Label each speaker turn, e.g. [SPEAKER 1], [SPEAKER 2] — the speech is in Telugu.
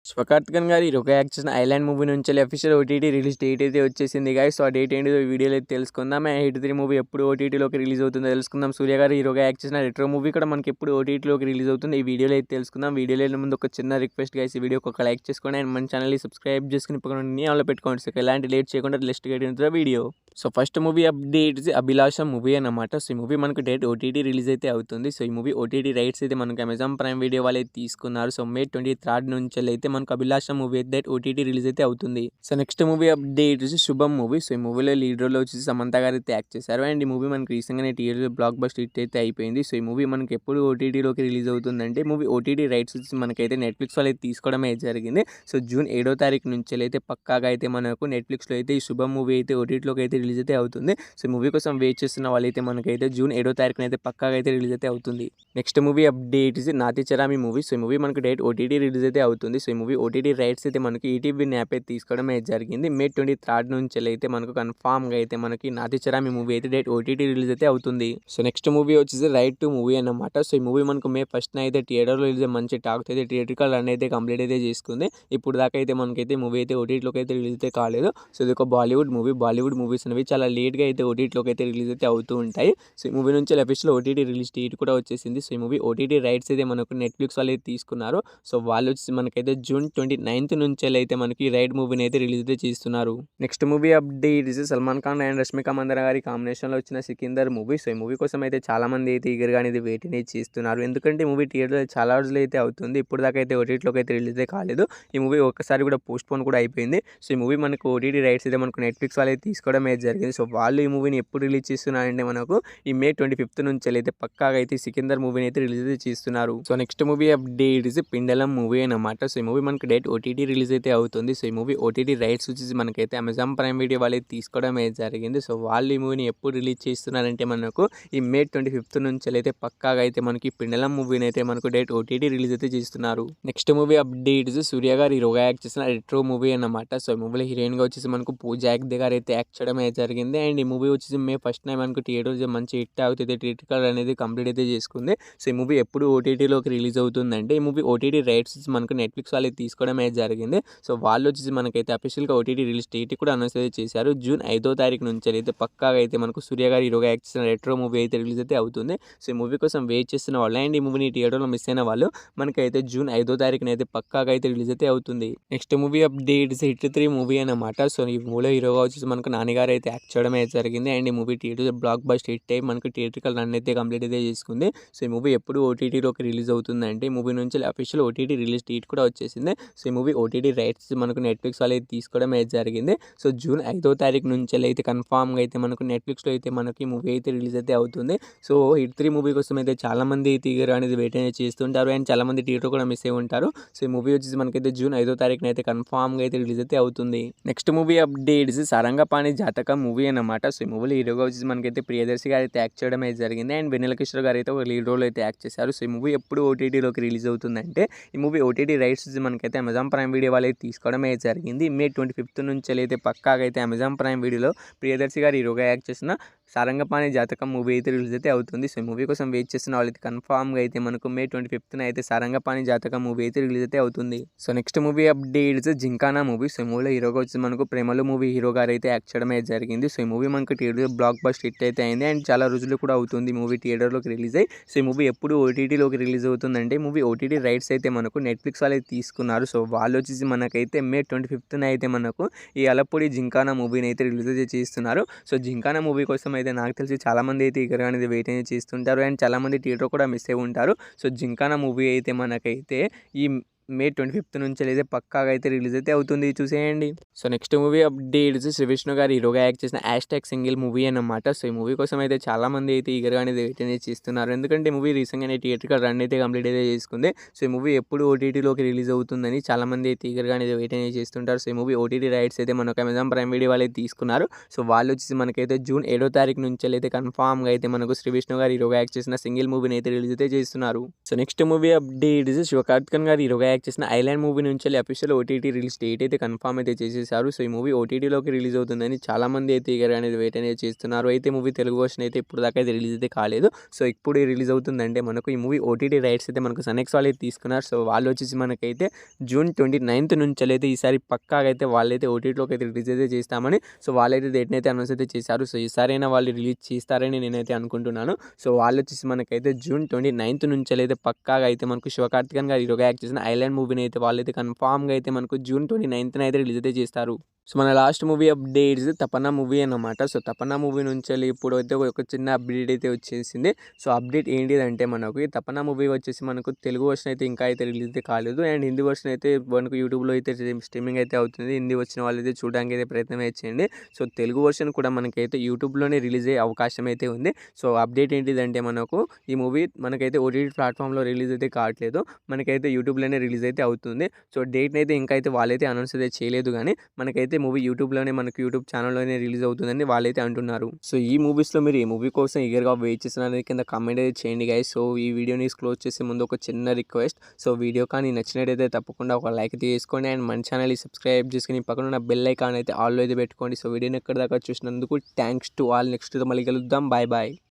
[SPEAKER 1] శివకార్తికేయన్ గారి హీరోగా యాక్ట్ చేసిన ఐలాండ్ మూవీ నుంచి అఫీషియల్ ఓటీటీ రిలీజ్ డేట్ అయితే వచ్చేసింది గాయ్స్. సో ఆ డేట్ ఏంటో ఈ వీడియోలో అయితే తెలుసుకుందాం. అండ్ హిట్ 3 మూవీ ఎప్పుడు ఓటీటీలోకి రిలీజ్ అవుతుందో తెలుసుకుందాం. సూర్య గారు హీరోగా యాక్ట్ చేసిన రెట్రో మూవీ కూడా మనకి ఎప్పుడు ఓటీటీలోకి రిలీజ్ అవుతుంది ఈ వీడియోలో అయితే తెలుసుకుందాం. వీడియోలో వెళ్ళే ముందు ఒక చిన్న రిక్వెస్ట్ గాయ్స్, ఈ వీడియోకి ఒక లైక్ చేసుకోండి అండ్ మన ఛానల్ని సబ్స్క్రైబ్ చేసుకుని పక్కన ఆన్లో పెట్టుకోండి. సో ఎలాంటి లేట్ చేయకుండా list guide video. So first movie update Abhilasha movie అన్నమాట. సో ఈ మూవీ మనకు డేట్ ఓటీటీ రిలీజ్ అయితే అవుతుంది. సో ఈ మూవీ ఓటీటీ రైట్స్ అయితే మనకు అమెజాన్ ప్రైమ్ వీడియో వాళ్ళు అయితే తీసుకున్నారు. సో May 23 నుంచి అయితే మనకు అభిలాష మూవీ అయితే ఓటీటీ రిలీజ్ అయితే అవుతుంది. సో నెక్స్ట్ మూవీ అప్డేట్ శుభం మూవీ. సో ఈ మూవీలో లీడ్ రోల్ వచ్చేసి సమంత గారు అయితే యాక్ట్ చేశారు. అండ్ ఈ మూవీ మనకి రీసెంట్గానే థియేటర్ బ్లాక్ బస్టర్ హిట్ అయితే అయిపోయింది. సో ఈ మూవీ మనకి ఎప్పుడు ఓటీటీలోకి రిలీజ్ అవుతుందంటే మూవీ ఓటీటీ రైట్స్ వచ్చి మనకైతే నెట్ఫ్లిక్స్ వాళ్ళు అయితే తీసుకోవడమే జరిగింది. సో June 7 నుంచి అయితే పక్కాగా అయితే మనకు నెట్ఫ్లిక్స్లో అయితే ఈ శుభం మూవీ అయితే ఓటీటీలోకి అయితే రిలీజ్ అయితే అవుతుంది. సో మూవీ కోసం వెయిట్ చేస్తున్న వాళ్ళైతే మనకైతే June 7 అయితే పక్కాగా అయితే రిలీజ్ అయితే అవుతుంది. Next movie update Nathi Charami movie. So ఈ మూవీ మనకి డేట్ ఓటీటీ రిలీజ్ అయితే అవుతుంది. సో ఈ మూవీ ఓటీటీ రైట్స్ అయితే మనకి ఈటీవీ యాప్ అయితే తీసుకోవడం అయితే జరిగింది. May 23 నుంచి అయితే మనకు కన్ఫామ్గా అయితే మనకి నాతి చరామి మూవీ అయితే డేట్ ఓటీటీ రిలీజ్ అయితే అవుతుంది. సో నెక్స్ట్ మూవీ వచ్చేసి రైట్ టు మూవీ అన్నమాట. సో ఈ మూవీ మనకు May 1 అయితే థియేటర్లో రిలీజ్ మంచి టాక్ అయితే థియేట్రికల్ రన్ అయితే కంప్లీట్ అయితే చేసుకుంది. ఇప్పుడు దాకా అయితే మనకైతే మూవీ అయితే ఓటీటీలోకి అయితే రిలీజ్ అయితే కాలేదు. సో ఇది ఒక బాలీవుడ్ మూవీస్ అనేవి చాలా లేట్గా అయితే ఓటీటీలోకి అయితే రిలీజ్ అయితే అవుతూ ఉంటాయి. సో ఈ మూవీ నుంచి అఫీషియల్ ఓటీటీ రిలీజ్ డేట్ కూడా వచ్చేసింది. సో ఈ మూవీ ఓటీటీ రైట్స్ అయితే మనకు నెట్ఫ్లిక్స్ వాళ్ళు అయితే తీసుకున్నారు. సో వాళ్ళు వచ్చి మనకైతే June 29 నుంచి అయితే మనకి రైడ్ మూవీని అయితే రిలీజ్ అయితే చేస్తున్నారు. Next movie update Salman Khan and Rashmika Mandanna గారి కాంబినేషన్లో వచ్చిన సికిందర్ మూవీ. సో ఈ మూవీ కోసం అయితే చాలా మంది అయితే ఈగర్గా అనేది వెయిట్ అనేది చేస్తున్నారు. ఎందుకంటే మూవీ థియేటర్లో చాలా రోజులు అయితే అవుతుంది. ఇప్పుడు దాకా అయితే ఓటీటీలోకి అయితే రిలీజ్ అయితే కాలేదు. ఈ మూవీ ఒక్కసారి కూడా పోస్ట్ పోన్ కూడా అయిపోయింది. సో ఈ మూవీ మనకు ఓటీటీ రైట్స్ అయితే మనకు నెట్ఫ్లిక్స్ వాళ్ళు అయితే తీసుకోవడం అయితే జరిగింది. సో వాళ్ళు ఈ మూవీని ఎప్పుడు రిలీజ్ చేస్తున్నారంటే మనకు ఈ May 25 నుంచి అయితే పక్కాగా అయితే సికిందర్ మూవీని అయితే రిలీజ్ అయితే చేస్తున్నారు. So next movie update Pindalam movie అన్నమాట. సో ఈ మూవీ మనకు డేట్ ఓటీటీ రిలీజ్ అయితే అవుతుంది. సో ఈ మూవీ ఓటీటీ రైట్స్ వచ్చేసి మనకైతే అమెజాన్ ప్రైమ్ వీడియో వాళ్ళు అయితే తీసుకోవడం అయితే జరిగింది. సో వాళ్ళు ఈ మూవీని ఎప్పుడు రిలీజ్ చేస్తున్నారంటే మనకు ఈ May 25 నుంచి అయితే పక్కాగా అయితే మనకి పిండలం మూవీని అయితే మనకు డేట్ ఓటీటీ రిలీజ్ అయితే చేస్తున్నారు. నెక్స్ట్ మూవీ అప్డేట్ సూర్య గారు హీరోగా యాక్ట్ చేసిన రెట్రో మూవీ అన్నమాట. సో ఈ మూవీలో హీరోయిన్గా వచ్చేసి మనకు పూజా హెగ్డే గారు అయితే యాక్ట్ చేయడం అయితే జరిగింది. అండ్ ఈ మూవీ వచ్చేసి May 1 మనకు థియేటర్ మంచి హిట్ అవుతుంది థియేటర్ అనేది కంప్లీట్ అయితే చేసుకుంది. సో ఈ మూవీ ఎప్పుడు ఓటీటీలోకి రిలీజ్ అవుతుందంటే ఈ మూవీ ఓటీటీ రైట్స్ మనకు నెట్ఫ్లిక్స్ వాళ్ళు తీసుకోవడం అయితే జరిగింది. సో వాళ్ళు వచ్చేసి మనకైతే అఫీషియల్గా ఓటీటీ రిలీజ్ డేట్ కూడా అనౌన్స్ అయితే చేశారు. June 5 నుంచి అయితే పక్కాగా అయితే మనకు సూర్య గారి హీరోగా యాక్ట్ చేసిన రెట్రో మూవీ అయితే రిలీజ్ అయితే అవుతుంది. సో ఈ మూవీ కోసం వెయిట్ చేస్తున్న వాళ్ళు అండ్ ఈ మూవీని థియేటర్లో మిస్ అయిన వాళ్ళు మనకైతే June 5 అయితే పక్కాగా అయితే రిలీజ్ అయితే అవుతుంది. Next movie update hit 3 movie అన్నమాట. సో ఈ మూవీలో హీరోగా వచ్చేసి మనకు నాన్నగారు అయితే యాక్ట్ చేయడం అయితే జరిగింది. అండ్ ఈ movie theatre block buster hit అయ్యి మనకు థియేట్రికల్ రన్ అయితే కంప్లీట్ అయితే చేసుకుంది. సో ఈ మూవీ ఎప్పుడు ఓటీటీలోకి రిలీజ్ అవుతుందంటే ఈ మూవీ నుంచి అఫీషియల్ ఓటీటీ రిలీజ్ డేట్ కూడా వచ్చేసింది. సో ఈ మూవీ ఓటీటీ రైట్స్ మనకు నెట్ఫ్లిక్స్ వాళ్ళు అయితే తీసుకోవడం అయితే జరిగింది. సో June 5 నుంచి అయితే కన్ఫామ్గా అయితే మనకు నెట్ఫ్లిక్స్లో అయితే మనకి మూవీ అయితే రిలీజ్ అయితే అవుతుంది. సో హిట్ 3 మూవీ కోసం అయితే చాలా మంది తీగర్ అనేది వెయిట్ అనేది చేస్తుంటారు అండ్ చాలా మంది థియేటర్ కూడా మిస్ అయి ఉంటారు. సో ఈ మూవీ వచ్చేసి మనకైతే June 5 అయితే కన్ఫామ్గా అయితే రిలీజ్ అయితే అవుతుంది. నెక్స్ట్ మూవీ అప్డేట్స్ సారంగపాణి జాతకం మూవీ అన్నమాట. సో ఈ మూవీలో హీరోగా వచ్చేసి మనకైతే ప్రియదర్శి గారు అయితే యాక్ట్ చేయడం అయితే జరిగింది అండ్ వెన్నెల కిషోర్ గారు అయితే ఒక లీడ్ రోల్ అయితే యాక్ట్ చేశారు. సో ఈ మూవీ ఎప్పుడు ఓటీటీలోకి రిలీజ్ అవుతుందంటే ఈ మూవీ ఓటీటీ రైట్స్ మనకైతే అమెజాన్ ప్రైమ్ వీడియో వాళ్ళు అయితే తీసుకోవడం అయితే జరిగింది. May 25 నుంచి అయితే పక్కాగా అయితే అమెజాన్ ప్రైమ్ వీడియోలో ప్రియదర్శి గారు హీరోగా యాక్ట్ చేసిన సారంగపాణి జాతకం మూవీ అయితే రిలీజ్ అయితే అవుతుంది. సో ఈ మూవీ కోసం వెయిట్ చేస్తున్న వాళ్ళైతే కన్ఫామ్గా అయితే మనకు May 25 అయితే సారంగపాణి జాతకం మూవీ అయితే రిలీజ్ అయితే అవుతుంది. So next movie updates gymkhana movie. So ఈ మూవీలో హీరోగా వచ్చి మనకు ప్రేమలు మూవీ హీరో గారు అయితే యాక్ట్ చేయడం అయితే జరిగింది. సో ఈ మూవీ మనకు థియేటర్ బ్లాక్ బస్టర్ హిట్ అయితే అయింది అండ్ చాలా రోజులు కూడా అవుతుంది మూవీ థియేటర్లోకి రిలీజ్ అయ్యి. సో ఈ మూవీ ఎప్పుడు ఓటీటీలోకి రిలీజ్ అవుతుందంటే మూవీ ఓటీటీ రైట్స్ అయితే మనకు నెట్ఫ్లిక్స్ వాళ్ళు అయితే తీసుకున్నారు. సో వాళ్ళు వచ్చేసి మనకైతే May 25 అయితే మనకు ఈ అలపొడి జింకానా మూవీని అయితే రిలీజ్ అయితే చేస్తున్నారు. సో జింకానా మూవీ కోసం అయితే నాకు తెలిసి చాలామంది అయితే ఈగర్గా అనేది వెయిట్ అనేది చేస్తుంటారు అండ్ చాలామంది థియేటర్ కూడా మిస్ అయి ఉంటారు. సో జింకానా మూవీ అయితే మనకైతే ఈ May 25 నుంచి అయితే పక్కాగా అయితే రిలీజ్ అయితే అవుతుంది చూసేయండి. So next movie updates Shri Vishnu గారు హీరోగా యాక్ట్ చేసిన #సింగిల్ మూవీ అన్నమాట. సో ఈ మూవీ కోసం అయితే చాలా మంది అయితే ఈగర్గా అనేది వెయిట్ అనేది చేస్తున్నారు. ఎందుకంటే మూవీ రీసెంట్గానే థియేట్రికల్ రన్ అయితే కంప్లీట్ అయితే చేసుకుంది. సో ఈ మూవీ ఎప్పుడు ఓటీటీలోకి రిలీజ్ అవుతుందని చాలా మంది అయితే ఈగర్గా అనేది వెయిట్ అనేది చేస్తుంటారు. సో ఈ మూవీ ఓటీటీ రైట్స్ అయితే మనకు అమెజాన్ ప్రైమ్ వీడియో వాళ్ళు తీసుకున్నారు. సో వాళ్ళు వచ్చేసి మనకైతే June 7 నుంచి అయితే కన్ఫామ్గా అయితే మనకు శ్రీ విష్ణు గారు హీరోగా యాక్ట్ చేసిన సింగిల్ మూవీని అయితే రిలీజ్ అయితే చేస్తున్నారు. So next movie updates Sivakarthikeyan గారు హీరోగా యాక్ట్ చేసిన ఐలాండ్ మూవీ నుంచి అఫీషియల్ ఓటీటీ రిలీజ్ డేట్ అయితే కన్ఫర్మ్ అయితే చేసేసారు. సో ఈ మూవీ ఓటీటీలోకి రిలీజ్ అవుతుందని చాలామంది అయితే ఈగర్ అనేది వెయిట్ అనేది చేస్తున్నారు. అయితే మూవీ తెలుగు వర్షన్ అయితే ఇప్పుడు దాకా అయితే రిలీజ్ అయితే కాలేదు. సో ఇప్పుడు రిలీజ్ అవుతుందంటే మనకు ఈ మూవీ ఓటీటీ రైట్స్ అయితే మనకు సన్ నెక్స్ట్ వాళ్ళు అయితే తీసుకున్నారు. సో వాళ్ళు వచ్చేసి మనకైతే జూన్ 29th నుంచి అయితే ఈసారి పక్కాగా అయితే వాళ్ళైతే ఓటీటీలోకి అయితే రిలీజ్ అయితే చేస్తామని సో వాళ్ళైతే డేట్ని అయితే అనౌన్స్ అయితే చేశారు. సో ఈసారైనా వాళ్ళు రిలీజ్ చేస్తారని నేనైతే అనుకుంటున్నాను. సో వాళ్ళు వచ్చేసి మనకైతే జూన్ 29th నుంచి అయితే పక్కాగా అయితే మనకు శివకార్తికేయన్ గారు హీరోగా యాక్ట్ చేసిన ఐలాండ్ మూవీని అయితే వాళ్ళైతే కన్ఫామ్గా అయితే మనకు జూన్ 29th అయితే రిలీజ్ అయితే చేస్తారు. సో మన లాస్ట్ మూవీ అప్డేట్స్ తపన్నా మూవీ అన్నమాట. సో తపన్నా మూవీ నుంచి ఇప్పుడు అయితే ఒక చిన్న అప్డేట్ అయితే వచ్చేసింది. సో అప్డేట్ ఏంటిదంటే మనకు ఈ తపన్నా మూవీ వచ్చేసి మనకు తెలుగు వర్షన్ అయితే ఇంకా అయితే రిలీజ్ అయితే కాలేదు. అండ్ హిందీ వర్షన్ అయితే మనకు యూట్యూబ్లో అయితే స్ట్రీమింగ్ అయితే అవుతుంది. హిందీ వచ్చిన వాళ్ళు అయితే చూడడానికి అయితే ప్రయత్నం అయితే చేయండి. సో తెలుగు వర్షన్ కూడా మనకైతే యూట్యూబ్లోనే రిలీజ్ అయ్యే అవకాశం అయితే ఉంది. సో అప్డేట్ ఏంటిదంటే మనకు ఈ మూవీ మనకైతే ఓటీటీ ప్లాట్ఫామ్లో రిలీజ్ అయితే కావట్లేదు. మనకైతే యూట్యూబ్లోనే రిలీజ్ అయితే అవుతుంది. సో డేట్ని అయితే ఇంకా అయితే వాళ్ళైతే అనౌన్స్ అయితే చేయలేదు. కానీ మనకైతే మూవీ యూట్యూబ్లోనే మనకు యూట్యూబ్ ఛానల్లోనే రిలీజ్ అవుతుందని వాళ్ళైతే అంటున్నారు. సో ఈ మూవీస్లో మీరు ఈ మూవీ కోసం ఈగర్గా వెయిట్ చేస్తున్నారు కింద కామెంట్ అయితే చేయండి గైస్. సో ఈ వీడియోని క్లోజ్ చేసే ముందు ఒక చిన్న రిక్వెస్ట్. సో వీడియో కానీ నచ్చినట్టయితే తప్పకుండా ఒక లైక్ అయితే చేసుకోండి. అండ్ మన ఛానల్ని సబ్స్క్రైబ్ చేసుకుని పక్కన ఉన్న బెల్ ఐకాన్ అయితే ఆల్లో అయితే పెట్టుకోండి. సో వీడియోని ఎక్కడ దాకా చూసినందుకు థ్యాంక్స్ టు ఆల్. నెక్స్ట్ మళ్ళీ కలుద్దాం. Bye bye.